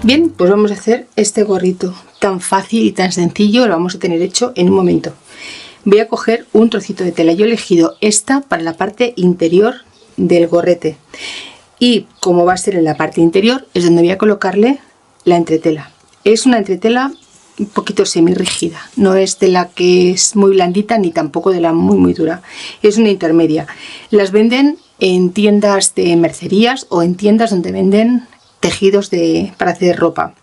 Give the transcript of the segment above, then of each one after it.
Bien, pues vamos a hacer este gorrito tan fácil y tan sencillo, lo vamos a tener hecho en un momento. Voy a coger un trocito de tela, yo he elegido esta para la parte interior del gorrete y como va a ser en la parte interior es donde voy a colocarle la entretela. Es una entretela un poquito semi rígida, no es de la que es muy blandita ni tampoco de la muy dura, es una intermedia. Las venden en tiendas de mercerías o en tiendas donde venden tejidos para hacer ropa.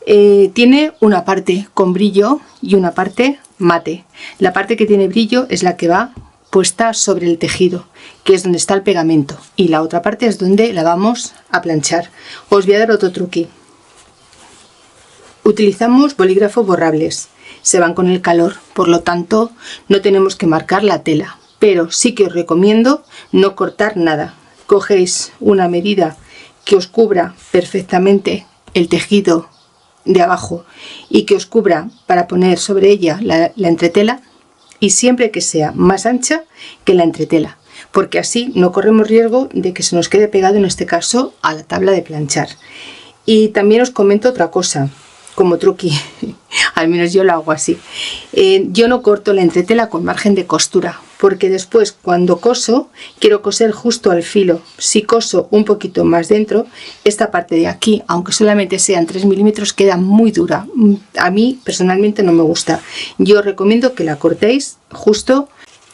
Tiene una parte con brillo y una parte mate. La parte que tiene brillo es la que va puesta sobre el tejido, que es donde está el pegamento, y la otra parte es donde la vamos a planchar. Os voy a dar otro truqui. Utilizamos bolígrafos borrables, se van con el calor, por lo tanto no tenemos que marcar la tela, pero sí que os recomiendo no cortar nada. Cogéis una medida que os cubra perfectamente el tejido de abajo y que os cubra para poner sobre ella la entretela, y siempre que sea más ancha que la entretela, porque así no corremos riesgo de que se nos quede pegado, en este caso a la tabla de planchar. Y también os comento otra cosa como truqui, al menos yo lo hago así. Yo no corto la entretela con margen de costura, porque después cuando coso quiero coser justo al filo. Si coso un poquito más dentro, esta parte de aquí, aunque solamente sean 3 milímetros, queda muy dura. A mí personalmente no me gusta. Yo os recomiendo que la cortéis justo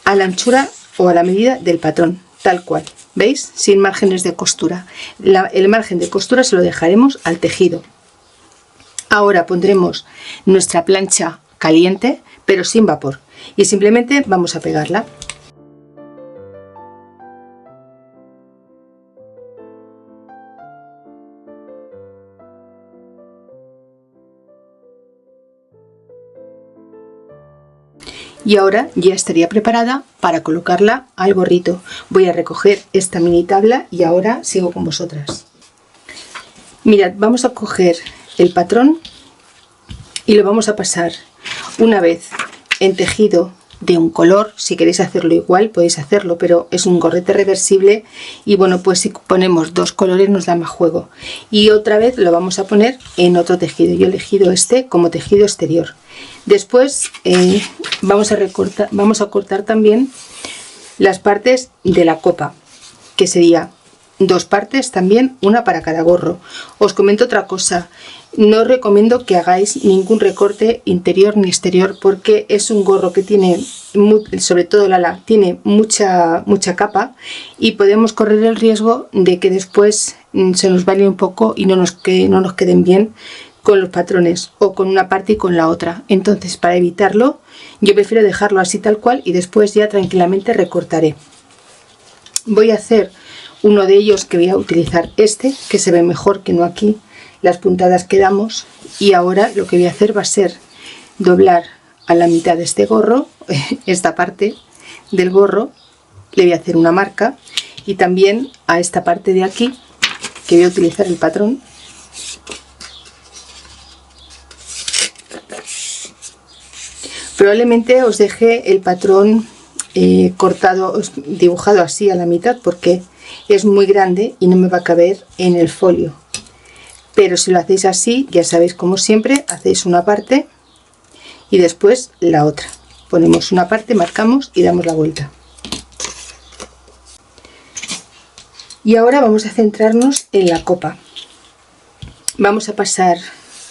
a la anchura o a la medida del patrón, tal cual, ¿veis? Sin márgenes de costura. El margen de costura se lo dejaremos al tejido. Ahora pondremos nuestra plancha caliente, pero sin vapor, y simplemente vamos a pegarla. Y ahora ya estaría preparada para colocarla al gorrito. Voy a recoger esta mini tabla y ahora sigo con vosotras. Mirad, vamos a coger el patrón y lo vamos a pasar una vez en tejido de un color. Si queréis hacerlo igual podéis hacerlo, pero es un gorrete reversible y bueno, pues si ponemos dos colores nos da más juego. Y otra vez lo vamos a poner en otro tejido. Yo he elegido este como tejido exterior. Después vamos a cortar también las partes de la copa, que sería dos partes también, una para cada gorro. Os comento otra cosa, no os recomiendo que hagáis ningún recorte interior ni exterior, porque es un gorro que tiene, sobre todo el ala, tiene mucha capa y podemos correr el riesgo de que después se nos vaya un poco y no nos queden bien con los patrones, o con una parte y con la otra. Entonces, para evitarlo, yo prefiero dejarlo así tal cual y después ya tranquilamente recortaré. Voy a hacer uno de ellos, que voy a utilizar este, que se ve mejor que no aquí, las puntadas que damos, y ahora lo que voy a hacer va a ser doblar a la mitad de este gorro, esta parte del gorro, le voy a hacer una marca, y también a esta parte de aquí, que voy a utilizar el patrón. Probablemente os deje el patrón cortado, dibujado así a la mitad, porque es muy grande y no me va a caber en el folio. Pero si lo hacéis así, ya sabéis, como siempre, hacéis una parte y después la otra. Ponemos una parte, marcamos y damos la vuelta. Y ahora vamos a centrarnos en la copa. Vamos a pasar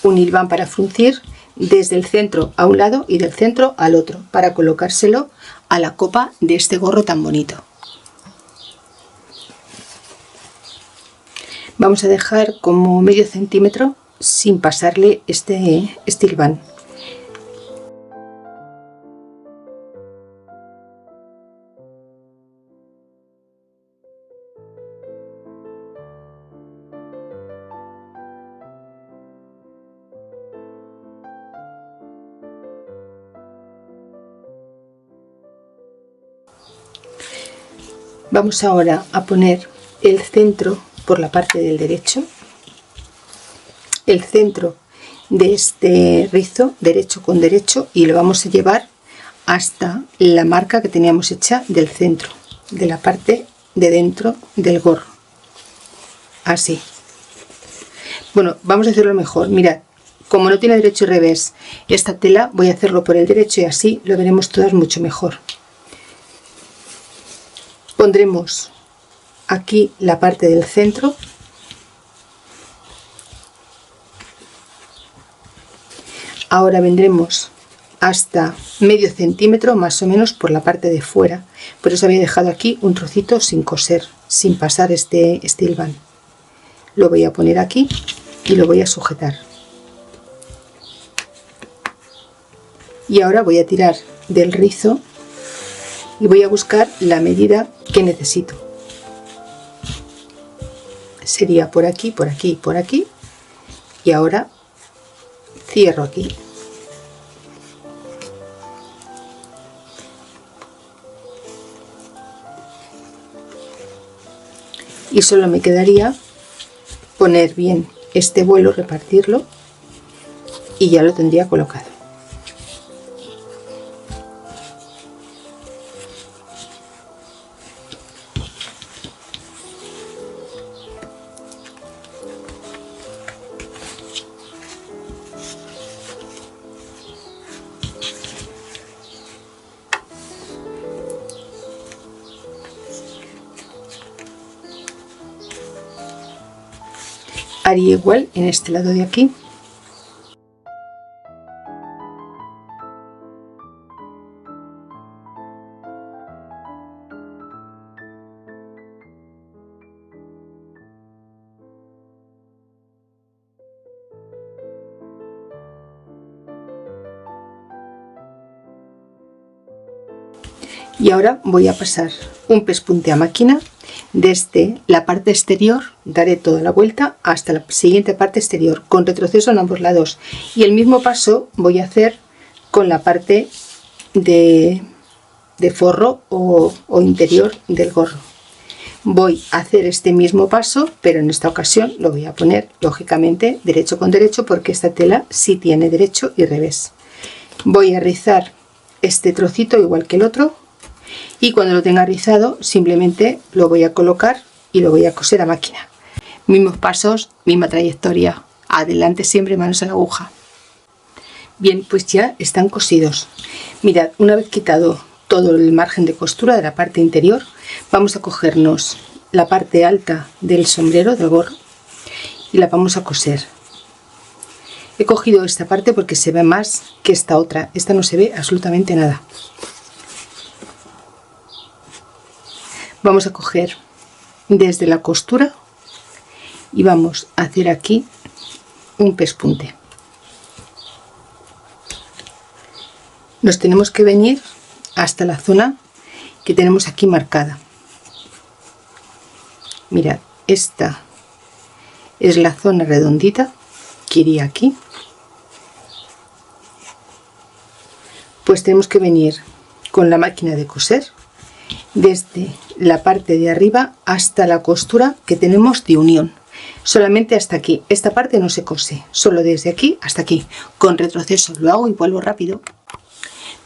un hilván para fruncir desde el centro a un lado y del centro al otro, para colocárselo a la copa de este gorro tan bonito. Vamos a dejar como medio centímetro sin pasarle este hilván. Vamos ahora a poner el centro por la parte del derecho, el centro de este rizo derecho con derecho, y lo vamos a llevar hasta la marca que teníamos hecha del centro, de la parte de dentro del gorro, así. Bueno, vamos a hacerlo mejor. Mirad, como no tiene derecho y revés esta tela, voy a hacerlo por el derecho y así lo veremos todas mucho mejor. Pondremos aquí la parte del centro. Ahora vendremos hasta medio centímetro más o menos por la parte de fuera. Por eso había dejado aquí un trocito sin coser, sin pasar este hilván. Lo voy a poner aquí y lo voy a sujetar. Y ahora voy a tirar del rizo y voy a buscar la medida que necesito. Sería por aquí, por aquí, por aquí. Y ahora cierro aquí. Y solo me quedaría poner bien este vuelo, repartirlo y ya lo tendría colocado. Haría igual en este lado de aquí. Y ahora voy a pasar un pespunte a máquina. Desde la parte exterior daré toda la vuelta hasta la siguiente parte exterior con retroceso en ambos lados, y el mismo paso voy a hacer con la parte de forro o interior del gorro. Voy a hacer este mismo paso, pero en esta ocasión lo voy a poner lógicamente derecho con derecho, porque esta tela sí tiene derecho y revés. Voy a rizar este trocito igual que el otro, y cuando lo tenga rizado simplemente lo voy a colocar y lo voy a coser a máquina. Mismos pasos, misma trayectoria, adelante siempre, manos a la aguja. Bien, pues ya están cosidos. Mirad, una vez quitado todo el margen de costura de la parte interior, vamos a cogernos la parte alta del sombrero, del gorro, y la vamos a coser. He cogido esta parte porque se ve más que esta otra. Esta no se ve absolutamente nada. Vamos a coger desde la costura y vamos a hacer aquí un pespunte. Nos tenemos que venir hasta la zona que tenemos aquí marcada. Mirad, esta es la zona redondita que iría aquí. Pues tenemos que venir con la máquina de coser desde la parte de arriba hasta la costura que tenemos de unión, solamente hasta aquí. Esta parte no se cose, solo desde aquí hasta aquí, con retroceso. Lo hago y vuelvo rápido.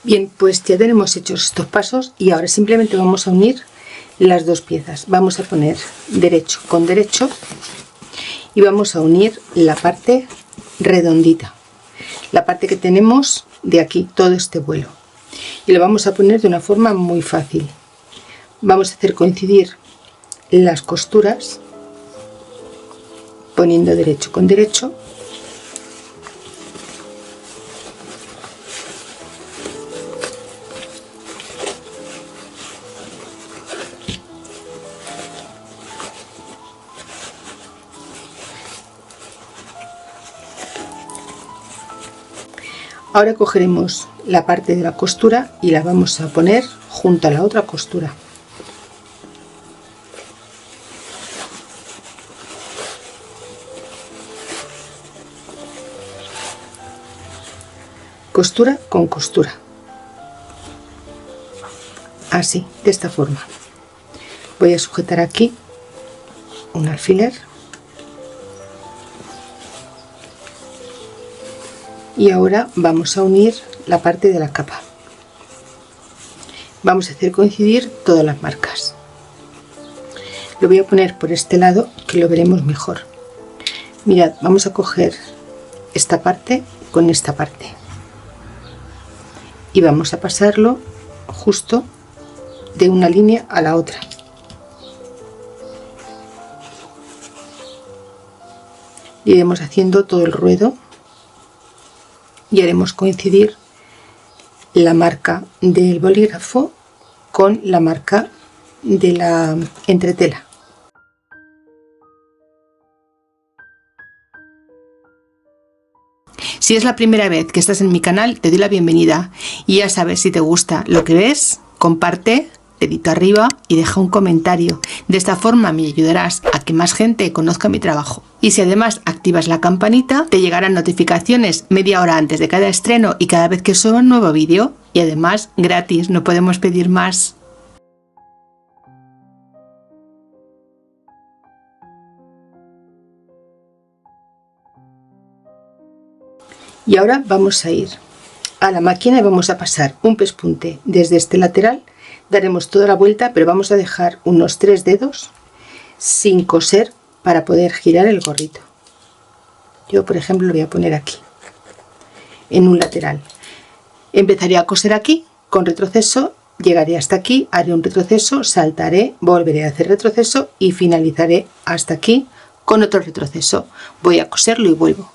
Bien, pues ya tenemos hechos estos pasos y ahora simplemente vamos a unir las dos piezas. Vamos a poner derecho con derecho y vamos a unir la parte redondita, la parte que tenemos de aquí, todo este vuelo, y lo vamos a poner de una forma muy fácil. Vamos a hacer coincidir las costuras poniendo derecho con derecho, ahora cogeremos la parte de la costura y la vamos a poner junto a la otra costura. Costura con costura, así, de esta forma. Voy a sujetar aquí un alfiler y ahora vamos a unir la parte de la capa. Vamos a hacer coincidir todas las marcas. Lo voy a poner por este lado, que lo veremos mejor. Mirad, vamos a coger esta parte con esta parte y vamos a pasarlo justo de una línea a la otra. Iremos haciendo todo el ruedo y haremos coincidir la marca del bolígrafo con la marca de la entretela. Si es la primera vez que estás en mi canal, te doy la bienvenida y ya sabes, si te gusta lo que ves, comparte, dedito arriba y deja un comentario. De esta forma me ayudarás a que más gente conozca mi trabajo. Y si además activas la campanita, te llegarán notificaciones media hora antes de cada estreno y cada vez que suba un nuevo vídeo. Y además gratis, no podemos pedir más. Y ahora vamos a ir a la máquina y vamos a pasar un pespunte desde este lateral. Daremos toda la vuelta, pero vamos a dejar unos 3 dedos sin coser para poder girar el gorrito. Yo, por ejemplo, lo voy a poner aquí, en un lateral. Empezaré a coser aquí con retroceso, llegaré hasta aquí, haré un retroceso, saltaré, volveré a hacer retroceso y finalizaré hasta aquí con otro retroceso. Voy a coserlo y vuelvo.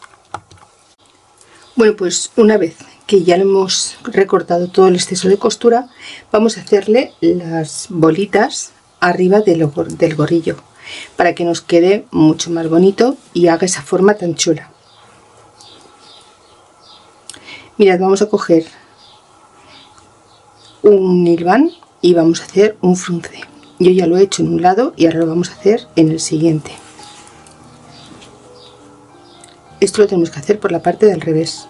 Bueno, pues una vez que ya le hemos recortado todo el exceso de costura, vamos a hacerle las bolitas arriba del gorrillo para que nos quede mucho más bonito y haga esa forma tan chula. Mirad, vamos a coger un hilván y vamos a hacer un frunce. Yo ya lo he hecho en un lado y ahora lo vamos a hacer en el siguiente. Esto lo tenemos que hacer por la parte del revés.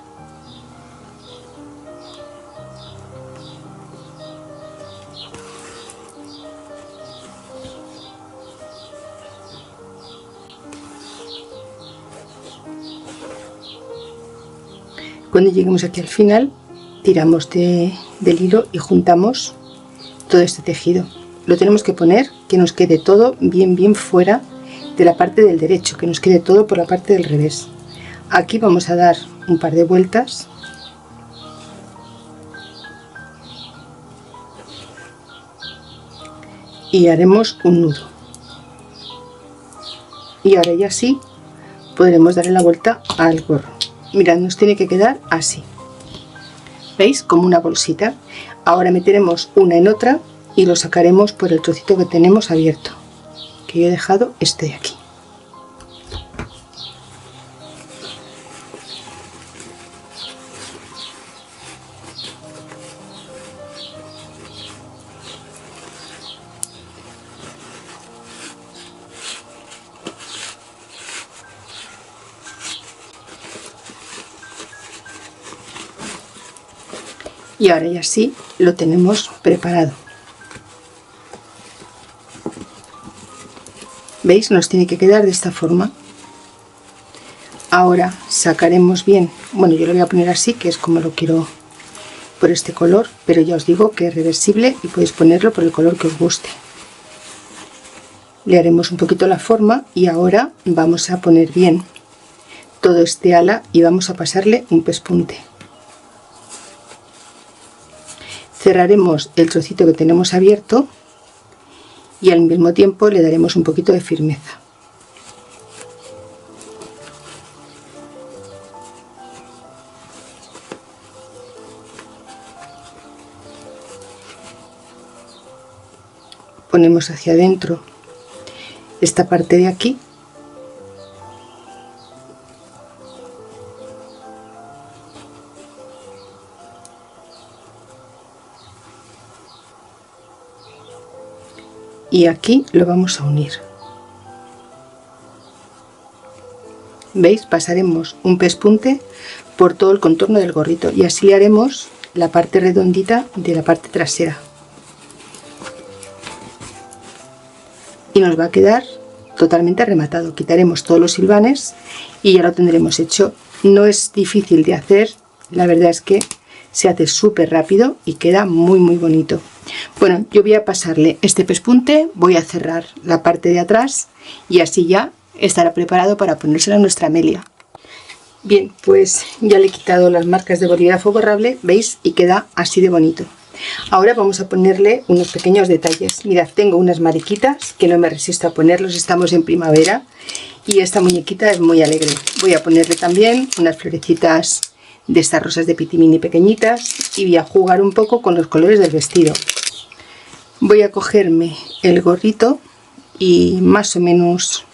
Cuando lleguemos aquí al final, tiramos del hilo y juntamos todo este tejido. Lo tenemos que poner que nos quede todo bien fuera de la parte del derecho, que nos quede todo por la parte del revés. Aquí vamos a dar un par de vueltas y haremos un nudo. Y ahora ya sí podremos darle la vuelta al gorro. Mirad, nos tiene que quedar así. ¿Veis? Como una bolsita. Ahora meteremos una en otra y lo sacaremos por el trocito que tenemos abierto, que yo he dejado este de aquí. Y ahora ya sí lo tenemos preparado. ¿Veis? Nos tiene que quedar de esta forma. Ahora sacaremos bien, bueno, yo lo voy a poner así, que es como lo quiero por este color, pero ya os digo que es reversible y podéis ponerlo por el color que os guste. Le haremos un poquito la forma y ahora vamos a poner bien todo este ala y vamos a pasarle un pespunte. Cerraremos el trocito que tenemos abierto y al mismo tiempo le daremos un poquito de firmeza. Ponemos hacia adentro esta parte de aquí y aquí lo vamos a unir. ¿Veis? Pasaremos un pespunte por todo el contorno del gorrito y así le haremos la parte redondita de la parte trasera. Y nos va a quedar totalmente rematado. Quitaremos todos los hilvanes y ya lo tendremos hecho. No es difícil de hacer, la verdad es que se hace súper rápido y queda muy bonito. Bueno, yo voy a pasarle este pespunte, voy a cerrar la parte de atrás y así ya estará preparado para ponérselo a nuestra Amelia. Bien, pues ya le he quitado las marcas de bolígrafo borrable, ¿veis? Y queda así de bonito. Ahora vamos a ponerle unos pequeños detalles. Mirad, tengo unas mariquitas que no me resisto a ponerlos, estamos en primavera y esta muñequita es muy alegre. Voy a ponerle también unas florecitas de estas rosas de pitimini pequeñitas y voy a jugar un poco con los colores del vestido. Voy a cogerme el gorrito y más o menos,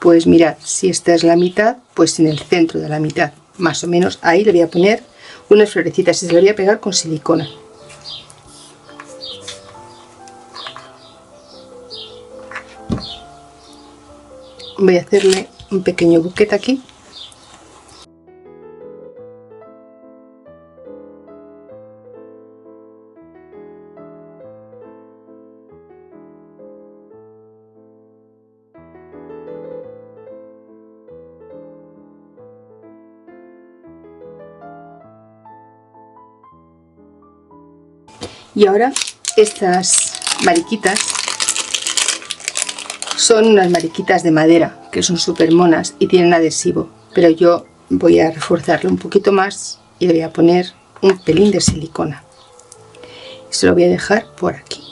pues mirad, si esta es la mitad, pues en el centro de la mitad, más o menos ahí le voy a poner unas florecitas y se las voy a pegar con silicona. Voy a hacerle un pequeño buquete aquí. Y ahora estas mariquitas son unas mariquitas de madera que son súper monas y tienen adhesivo, pero yo voy a reforzarlo un poquito más y le voy a poner un pelín de silicona. Se lo voy a dejar por aquí.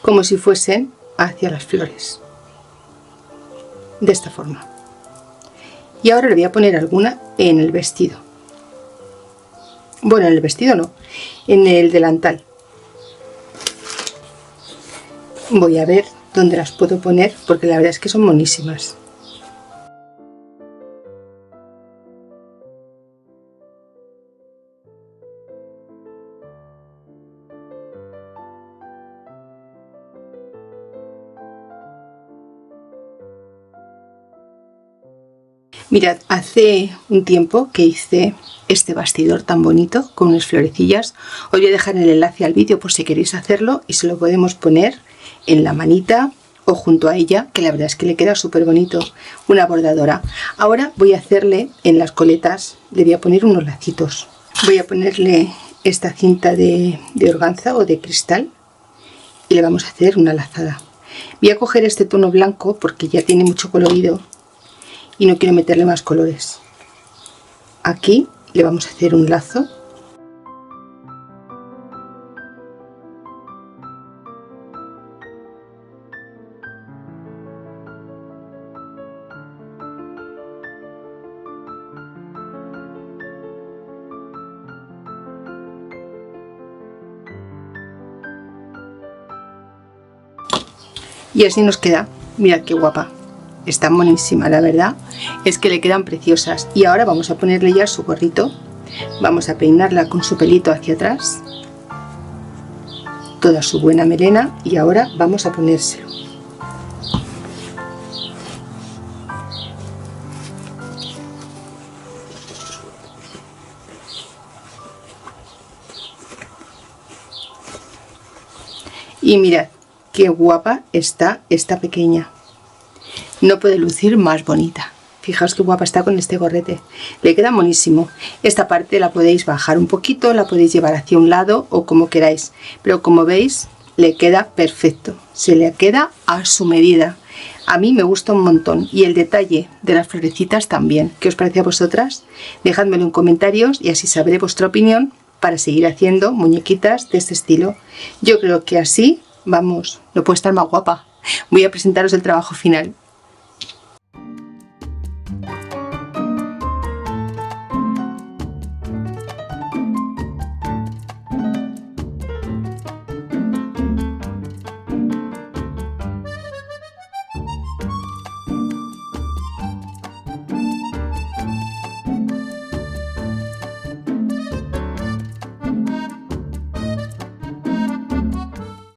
Como si fuesen hacia las flores. De esta forma. Y ahora le voy a poner alguna en el vestido. Bueno, en el vestido no, en el delantal. Voy a ver dónde las puedo poner porque la verdad es que son monísimas. Mirad, hace un tiempo que hice este bastidor tan bonito con unas florecillas. Os voy a dejar el enlace al vídeo por si queréis hacerlo y se lo podemos poner en la manita o junto a ella, que la verdad es que le queda súper bonito, una bordadora. Ahora voy a hacerle en las coletas, le voy a poner unos lacitos. Voy a ponerle esta cinta de organza o de cristal y le vamos a hacer una lazada. Voy a coger este tono blanco porque ya tiene mucho colorido y no quiero meterle más colores. Aquí le vamos a hacer un lazo. Y así nos queda. Mirad qué guapa. Está buenísima, la verdad es que le quedan preciosas. Y ahora vamos a ponerle ya su gorrito. Vamos a peinarla con su pelito hacia atrás, toda su buena melena, y ahora vamos a ponérselo. Y mirad qué guapa está esta pequeña. No puede lucir más bonita. Fijaos qué guapa está con este gorrete. Le queda monísimo. Esta parte la podéis bajar un poquito, la podéis llevar hacia un lado o como queráis. Pero como veis, le queda perfecto. Se le queda a su medida. A mí me gusta un montón. Y el detalle de las florecitas también. ¿Qué os parece a vosotras? Dejádmelo en comentarios y así sabré vuestra opinión para seguir haciendo muñequitas de este estilo. Yo creo que así, vamos, no puede estar más guapa. Voy a presentaros el trabajo final.